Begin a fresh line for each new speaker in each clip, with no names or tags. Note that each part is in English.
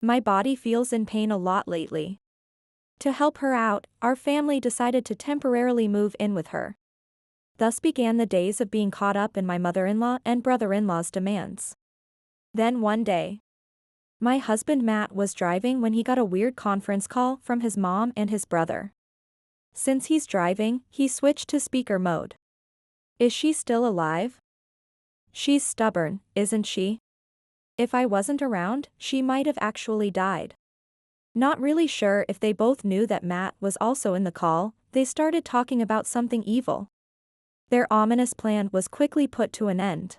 My body feels in pain a lot lately. To help her out, our family decided to temporarily move in with her. Thus began the days of being caught up in my mother-in-law and brother-in-law's demands. Then one day, my husband Matt was driving when he got a weird conference call from his mom and his brother. Since he's driving, he switched to speaker mode. Is she still alive? She's stubborn, isn't she? If I wasn't around, she might have actually died. Not really sure if they both knew that Matt was also in the call, they started talking about something evil. Their ominous plan was quickly put to an end.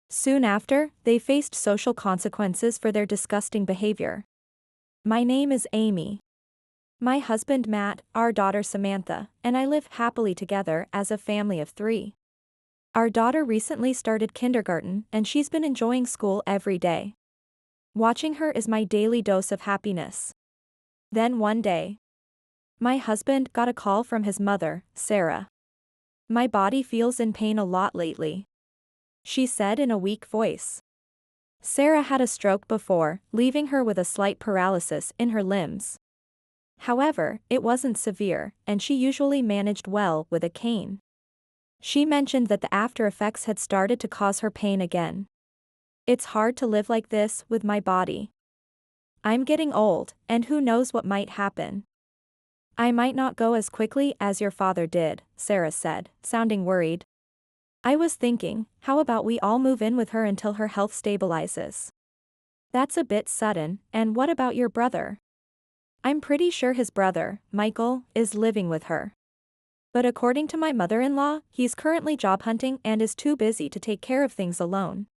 Soon after, they faced social consequences for their disgusting behavior. My name is Amy. My husband Matt, our daughter Samantha, and I live happily together as a family of 3. Our daughter recently started kindergarten and she's been enjoying school every day. Watching her is my daily dose of happiness. Then one day, my husband got a call from his mother, Sarah. My body feels in pain a lot lately, she said in a weak voice. Sarah had a stroke before, leaving her with a slight paralysis in her limbs. However, it wasn't severe, and she usually managed well with a cane. She mentioned that the after effects had started to cause her pain again. It's hard to live like this with my body. I'm getting old, and who knows what might happen. I might not go as quickly as your father did, Sarah said, sounding worried. I was thinking, how about we all move in with her until her health stabilizes? That's a bit sudden, and what about your brother? I'm pretty sure his brother, Michael, is living with her. But according to my mother-in-law, he's currently job hunting and is too busy to take care of things alone.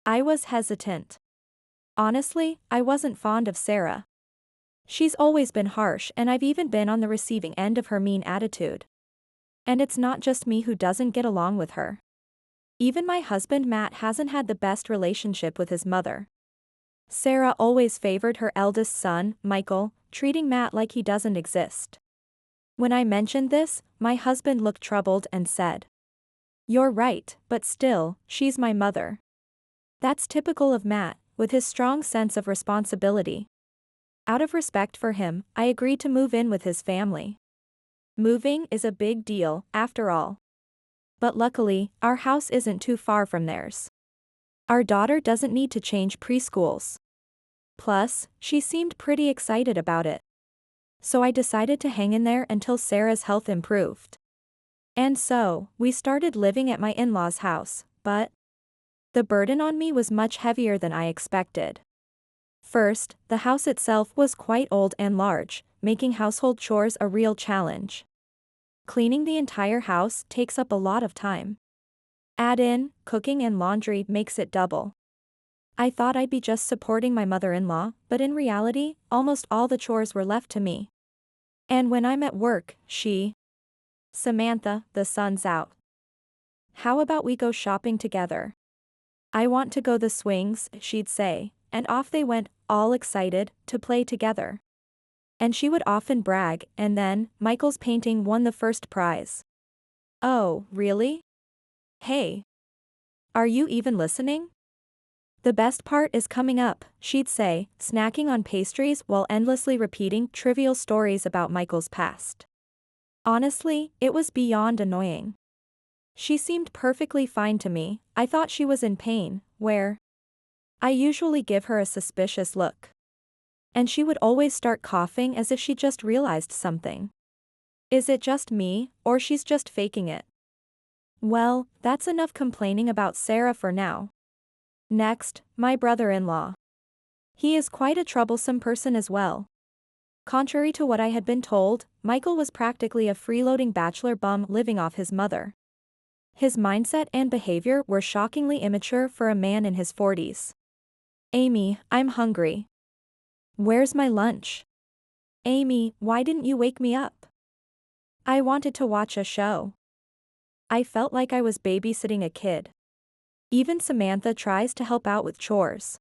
I was hesitant. Honestly, I wasn't fond of Sarah. She's always been harsh and I've even been on the receiving end of her mean attitude. And it's not just me who doesn't get along with her. Even my husband Matt hasn't had the best relationship with his mother. Sarah always favored her eldest son, Michael, treating Matt like he doesn't exist. When I mentioned this, my husband looked troubled and said, "You're right, but still, she's my mother." That's typical of Matt, with his strong sense of responsibility. Out of respect for him, I agreed to move in with his family. Moving is a big deal, after all. But luckily, our house isn't too far from theirs. Our daughter doesn't need to change preschools. Plus, she seemed pretty excited about it. So I decided to hang in there until Sarah's health improved. And so, we started living at my in-laws' house, but the burden on me was much heavier than I expected. First, the house itself was quite old and large, making household chores a real challenge. Cleaning the entire house takes up a lot of time. Add in, cooking and laundry makes it double. I thought I'd be just supporting my mother-in-law, but in reality, almost all the chores were left to me. And when I'm at work, Samantha, the sun's out. How about we go shopping together? I want to go the swings, she'd say, and off they went, all excited, to play together. And she would often brag, and then, Michael's painting won the first prize. Oh, really? Hey. Are you even listening? The best part is coming up, she'd say, snacking on pastries while endlessly repeating trivial stories about Michael's past. Honestly, it was beyond annoying. She seemed perfectly fine to me. I thought she was in pain, where I usually give her a suspicious look. And she would always start coughing as if she just realized something. Is it just me, or she's just faking it? Well, that's enough complaining about Sarah for now. Next, my brother-in-law. He is quite a troublesome person as well. Contrary to what I had been told, Michael was practically a freeloading bachelor bum living off his mother. His mindset and behavior were shockingly immature for a man in his 40s. Amy, I'm hungry. Where's my lunch? Amy, why didn't you wake me up? I wanted to watch a show. I felt like I was babysitting a kid. Even Samantha tries to help out with chores.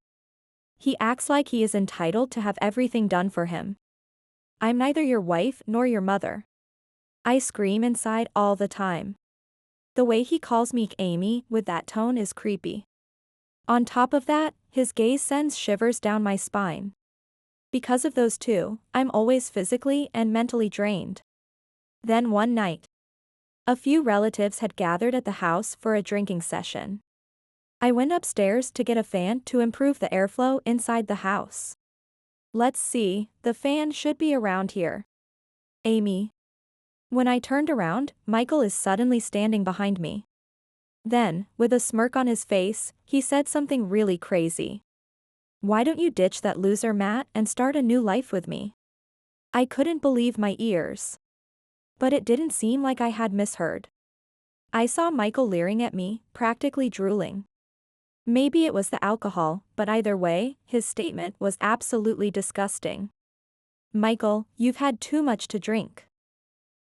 He acts like he is entitled to have everything done for him. I'm neither your wife nor your mother. I scream inside all the time. The way he calls me Amy with that tone is creepy. On top of that, his gaze sends shivers down my spine. Because of those two, I'm always physically and mentally drained. Then one night, a few relatives had gathered at the house for a drinking session. I went upstairs to get a fan to improve the airflow inside the house. Let's see, the fan should be around here. Amy. When I turned around, Michael is suddenly standing behind me. Then, with a smirk on his face, he said something really crazy. Why don't you ditch that loser Matt and start a new life with me? I couldn't believe my ears. But it didn't seem like I had misheard. I saw Michael leering at me, practically drooling. Maybe it was the alcohol, but either way, his statement was absolutely disgusting. Michael, you've had too much to drink.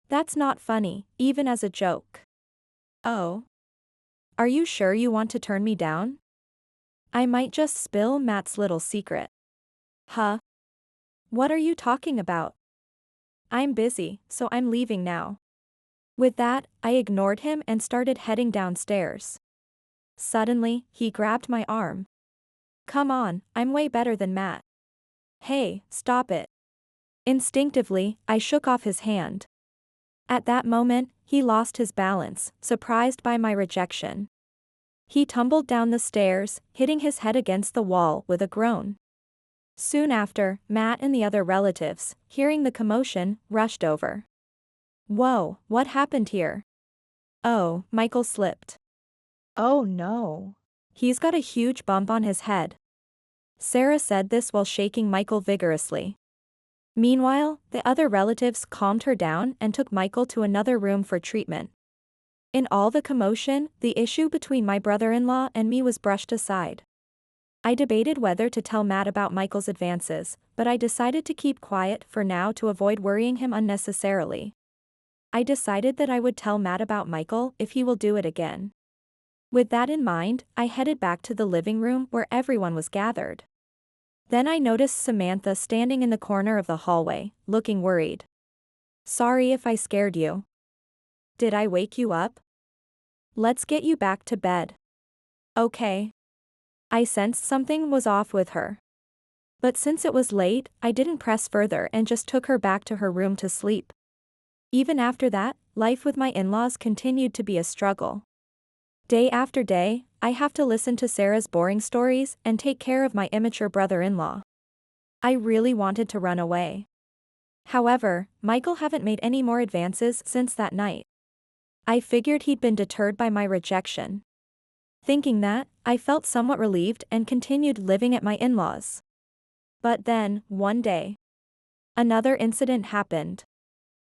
That's not funny, even as a joke. Oh. Are you sure you want to turn me down? I might just spill Matt's little secret. Huh? What are you talking about? I'm busy, so I'm leaving now. With that, I ignored him and started heading downstairs. Suddenly, he grabbed my arm. Come on, I'm way better than Matt. Hey, stop it. Instinctively, I shook off his hand. At that moment, he lost his balance, surprised by my rejection. He tumbled down the stairs, hitting his head against the wall with a groan. Soon after, Matt and the other relatives, hearing the commotion, rushed over. Whoa, what happened here? Oh, Michael slipped. Oh no. He's got a huge bump on his head. Sarah said this while shaking Michael vigorously. Meanwhile, the other relatives calmed her down and took Michael to another room for treatment. In all the commotion, the issue between my brother-in-law and me was brushed aside. I debated whether to tell Matt about Michael's advances, but I decided to keep quiet for now to avoid worrying him unnecessarily. I decided that I would tell Matt about Michael if he will do it again. With that in mind, I headed back to the living room where everyone was gathered. Then I noticed Samantha standing in the corner of the hallway, looking worried. Sorry if I scared you. Did I wake you up? Let's get you back to bed. Okay. I sensed something was off with her. But since it was late, I didn't press further and just took her back to her room to sleep. Even after that, life with my in-laws continued to be a struggle. Day after day, I have to listen to Sarah's boring stories and take care of my immature brother-in-law. I really wanted to run away. However, Michael hadn't made any more advances since that night. I figured he'd been deterred by my rejection. Thinking that, I felt somewhat relieved and continued living at my in-laws. But then, one day, another incident happened.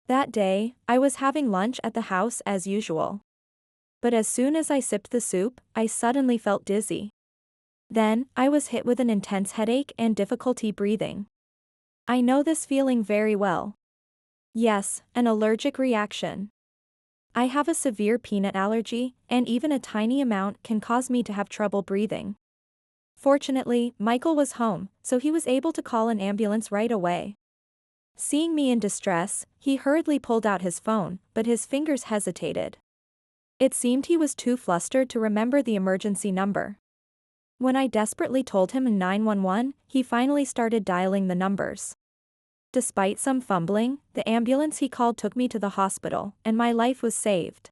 That day, I was having lunch at the house as usual. But as soon as I sipped the soup, I suddenly felt dizzy. Then, I was hit with an intense headache and difficulty breathing. I know this feeling very well. Yes, an allergic reaction. I have a severe peanut allergy, and even a tiny amount can cause me to have trouble breathing. Fortunately, Michael was home, so he was able to call an ambulance right away. Seeing me in distress, he hurriedly pulled out his phone, but his fingers hesitated. It seemed he was too flustered to remember the emergency number. When I desperately told him in 911, he finally started dialing the numbers. Despite some fumbling, the ambulance he called took me to the hospital, and my life was saved.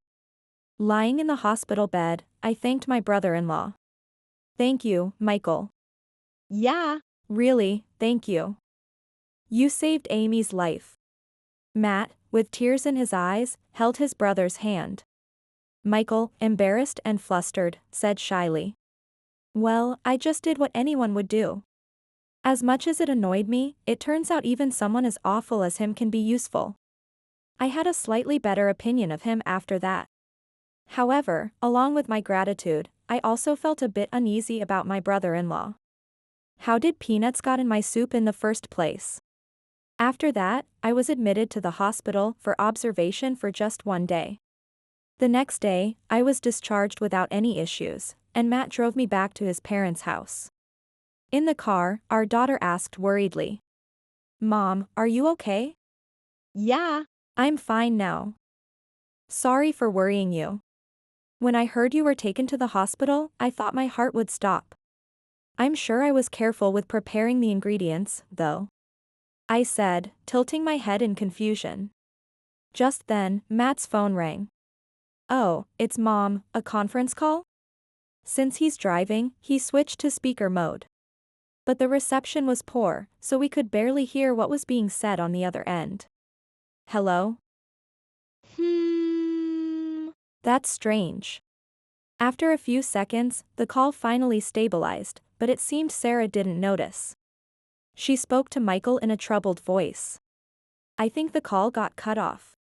Lying in the hospital bed, I thanked my brother-in-law. Thank you, Michael. Yeah. Really, thank you. You saved Amy's life. Matt, with tears in his eyes, held his brother's hand. Michael, embarrassed and flustered, said shyly. Well, I just did what anyone would do. As much as it annoyed me, it turns out even someone as awful as him can be useful. I had a slightly better opinion of him after that. However, along with my gratitude, I also felt a bit uneasy about my brother-in-law. How did peanuts got in my soup in the first place? After that, I was admitted to the hospital for observation for just one day. The next day, I was discharged without any issues, and Matt drove me back to his parents' house. In the car, our daughter asked worriedly. Mom, are you okay? Yeah. I'm fine now. Sorry for worrying you. When I heard you were taken to the hospital, I thought my heart would stop. I'm sure I was careful with preparing the ingredients, though, I said, tilting my head in confusion. Just then, Matt's phone rang. Oh, it's Mom, a conference call? Since he's driving, he switched to speaker mode. But the reception was poor, so we could barely hear what was being said on the other end. Hello? That's strange. After a few seconds, the call finally stabilized, but it seemed Sarah didn't notice. She spoke to Michael in a troubled voice. I think the call got cut off.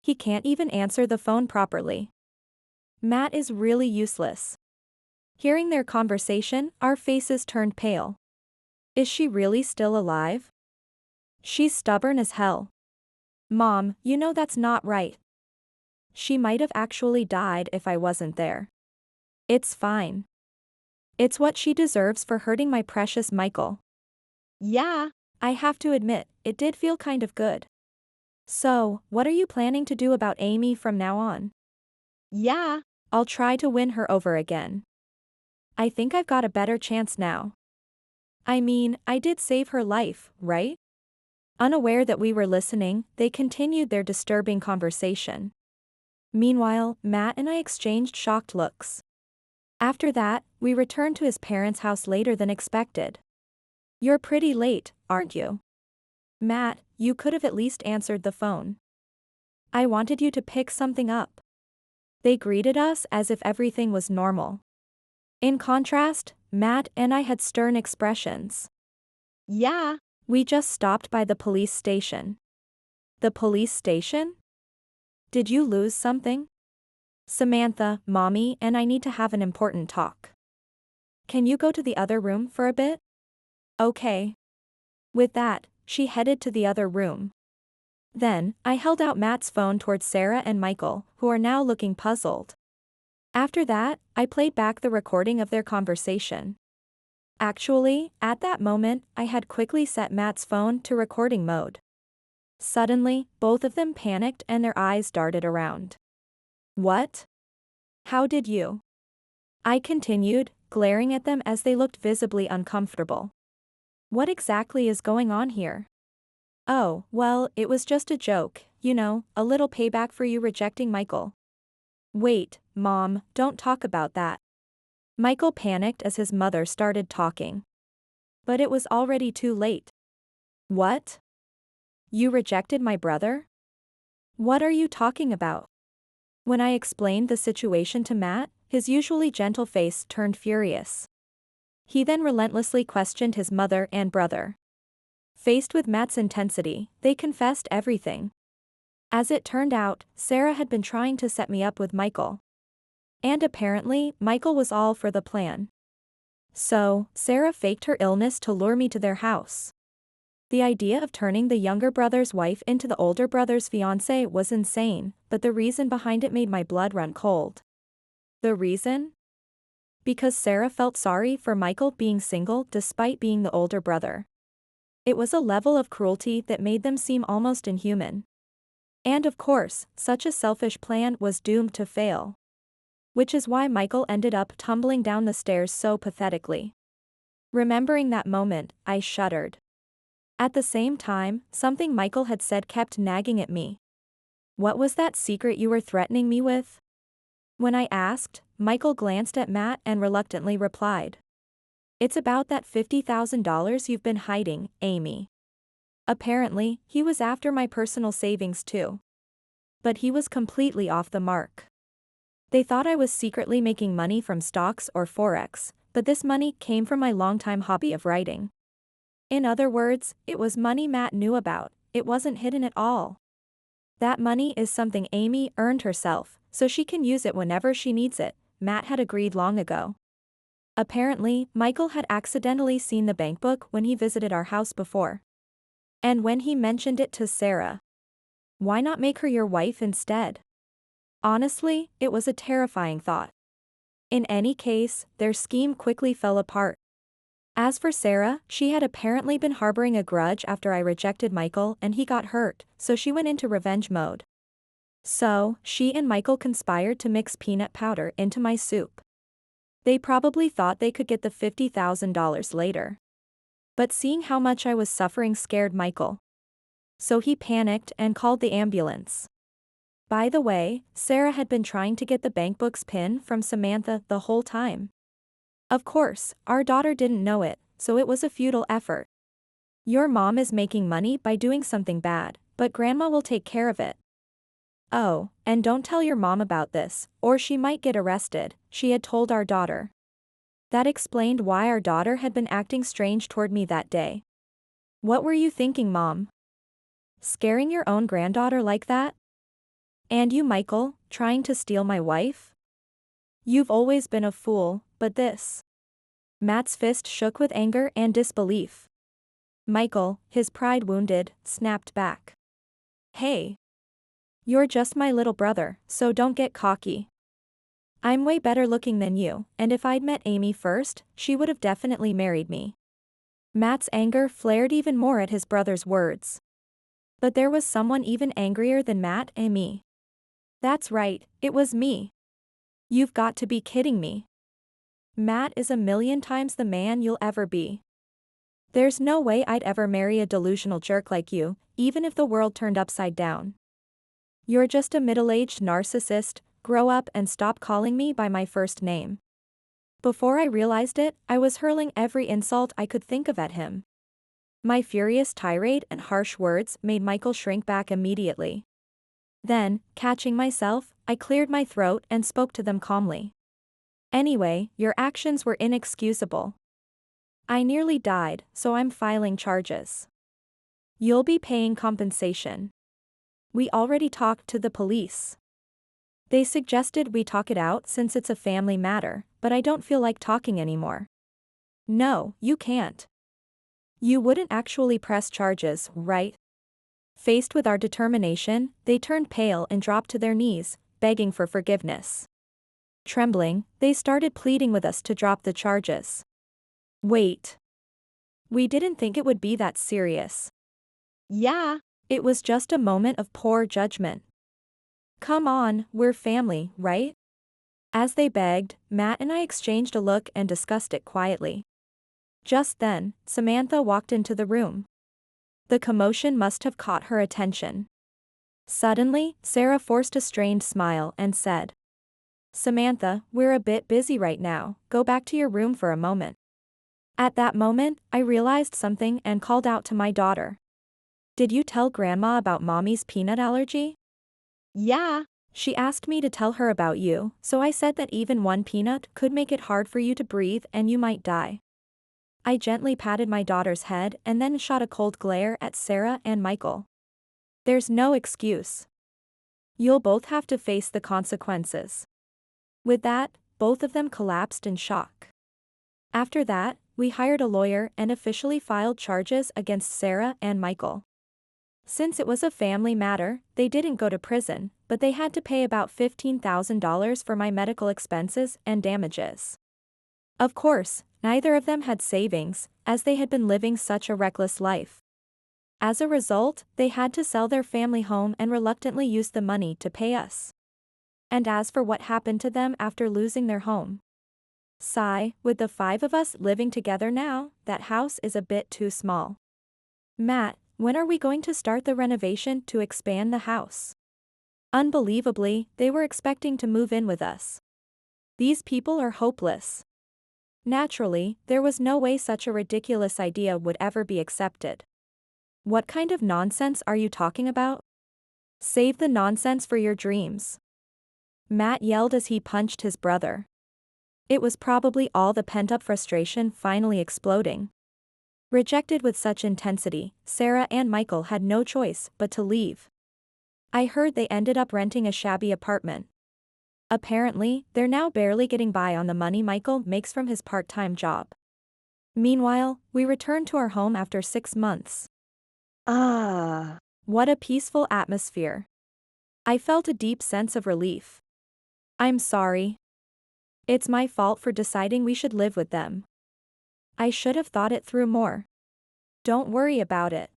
He can't even answer the phone properly. Matt is really useless. Hearing their conversation, our faces turned pale. Is she really still alive? She's stubborn as hell. Mom, you know that's not right. She might have actually died if I wasn't there. It's fine. It's what she deserves for hurting my precious Michael. Yeah, I have to admit, it did feel kind of good. So, what are you planning to do about Amy from now on? Yeah, I'll try to win her over again. I think I've got a better chance now. I mean, I did save her life, right? Unaware that we were listening, they continued their disturbing conversation. Meanwhile, Matt and I exchanged shocked looks. After that, we returned to his parents' house later than expected. You're pretty late, aren't you? Matt, you could have at least answered the phone. I wanted you to pick something up. They greeted us as if everything was normal. In contrast, Matt and I had stern expressions. Yeah. We just stopped by the police station. The police station? Did you lose something? Samantha, Mommy, and I need to have an important talk. Can you go to the other room for a bit? Okay. With that, she headed to the other room. Then, I held out Matt's phone towards Sarah and Michael, who are now looking puzzled. After that, I played back the recording of their conversation. Actually, at that moment, I had quickly set Matt's phone to recording mode. Suddenly, both of them panicked and their eyes darted around. What? How did you? I continued, glaring at them as they looked visibly uncomfortable. What exactly is going on here? Oh, well, it was just a joke, you know, a little payback for you rejecting Michael. Wait, Mom, don't talk about that. Michael panicked as his mother started talking. But it was already too late. What? You rejected my brother? What are you talking about? When I explained the situation to Matt, his usually gentle face turned furious. He then relentlessly questioned his mother and brother. Faced with Matt's intensity, they confessed everything. As it turned out, Sarah had been trying to set me up with Michael. And apparently, Michael was all for the plan. So, Sarah faked her illness to lure me to their house. The idea of turning the younger brother's wife into the older brother's fiancée was insane, but the reason behind it made my blood run cold. The reason? Because Sarah felt sorry for Michael being single despite being the older brother. It was a level of cruelty that made them seem almost inhuman. And of course, such a selfish plan was doomed to fail. Which is why Michael ended up tumbling down the stairs so pathetically. Remembering that moment, I shuddered. At the same time, something Michael had said kept nagging at me. What was that secret you were threatening me with? When I asked, Michael glanced at Matt and reluctantly replied. It's about that $50,000 you've been hiding, Amy. Apparently, he was after my personal savings too. But he was completely off the mark. They thought I was secretly making money from stocks or forex, but this money came from my longtime hobby of writing. In other words, it was money Matt knew about, it wasn't hidden at all. That money is something Amy earned herself, so she can use it whenever she needs it, Matt had agreed long ago. Apparently, Michael had accidentally seen the bank book when he visited our house before. And when he mentioned it to Sarah. Why not make her your wife instead? Honestly, it was a terrifying thought. In any case, their scheme quickly fell apart. As for Sarah, she had apparently been harboring a grudge after I rejected Michael and he got hurt, so she went into revenge mode. So, she and Michael conspired to mix peanut powder into my soup. They probably thought they could get the $50,000 later. But seeing how much I was suffering scared Michael. So he panicked and called the ambulance. By the way, Sarah had been trying to get the bankbook's PIN from Samantha the whole time. Of course, our daughter didn't know it, so it was a futile effort. Your mom is making money by doing something bad, but grandma will take care of it. Oh, and don't tell your mom about this, or she might get arrested, she had told our daughter. That explained why our daughter had been acting strange toward me that day. What were you thinking, Mom? Scaring your own granddaughter like that? And you, Michael, trying to steal my wife? You've always been a fool, but this. Matt's fist shook with anger and disbelief. Michael, his pride wounded, snapped back. Hey. You're just my little brother, so don't get cocky. I'm way better looking than you, and if I'd met Amy first, she would have definitely married me. Matt's anger flared even more at his brother's words. But there was someone even angrier than Matt and me. That's right, it was me. You've got to be kidding me. Matt is a million times the man you'll ever be. There's no way I'd ever marry a delusional jerk like you, even if the world turned upside down. You're just a middle-aged narcissist, grow up and stop calling me by my first name. Before I realized it, I was hurling every insult I could think of at him. My furious tirade and harsh words made Michael shrink back immediately. Then, catching myself, I cleared my throat and spoke to them calmly. Anyway, your actions were inexcusable. I nearly died, so I'm filing charges. You'll be paying compensation. We already talked to the police. They suggested we talk it out since it's a family matter, but I don't feel like talking anymore. No, you can't. You wouldn't actually press charges, right? Faced with our determination, they turned pale and dropped to their knees, begging for forgiveness. Trembling, they started pleading with us to drop the charges. Wait. We didn't think it would be that serious. Yeah, it was just a moment of poor judgment. Come on, we're family, right? As they begged, Matt and I exchanged a look and discussed it quietly. Just then, Samantha walked into the room. The commotion must have caught her attention. Suddenly, Sarah forced a strained smile and said, Samantha, we're a bit busy right now, go back to your room for a moment. At that moment, I realized something and called out to my daughter. Did you tell Grandma about Mommy's peanut allergy? Yeah. She asked me to tell her about you, so I said that even one peanut could make it hard for you to breathe and you might die. I gently patted my daughter's head and then shot a cold glare at Sarah and Michael. There's no excuse. You'll both have to face the consequences. With that, both of them collapsed in shock. After that, we hired a lawyer and officially filed charges against Sarah and Michael. Since it was a family matter, they didn't go to prison, but they had to pay about $15,000 for my medical expenses and damages. Of course, neither of them had savings, as they had been living such a reckless life. As a result, they had to sell their family home and reluctantly use the money to pay us. And as for what happened to them after losing their home? Sigh, with the 5 of us living together now, that house is a bit too small. Matt, when are we going to start the renovation to expand the house? Unbelievably, they were expecting to move in with us. These people are hopeless. Naturally, there was no way such a ridiculous idea would ever be accepted. What kind of nonsense are you talking about? Save the nonsense for your dreams. Matt yelled as he punched his brother. It was probably all the pent-up frustration finally exploding. Rejected with such intensity, Sarah and Michael had no choice but to leave. I heard they ended up renting a shabby apartment. Apparently, they're now barely getting by on the money Michael makes from his part-time job. Meanwhile, we returned to our home after 6 months. What a peaceful atmosphere. I felt a deep sense of relief. I'm sorry. It's my fault for deciding we should live with them. I should have thought it through more. Don't worry about it.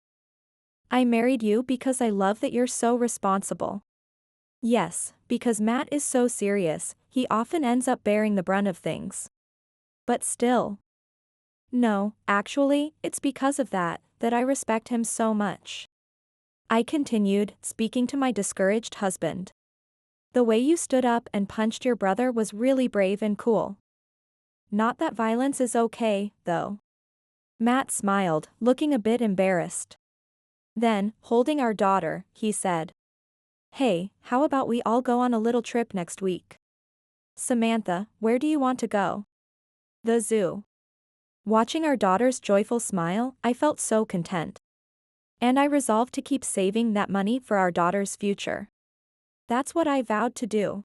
I married you because I love that you're so responsible. Yes, because Matt is so serious, he often ends up bearing the brunt of things. But still. No, actually, it's because of that I respect him so much. I continued, speaking to my discouraged husband. The way you stood up and punched your brother was really brave and cool. Not that violence is okay, though. Matt smiled, looking a bit embarrassed. Then, holding our daughter, he said, "Hey, how about we all go on a little trip next week? Samantha, where do you want to go?" "The zoo." Watching our daughter's joyful smile, I felt so content. And I resolved to keep saving that money for our daughter's future. That's what I vowed to do.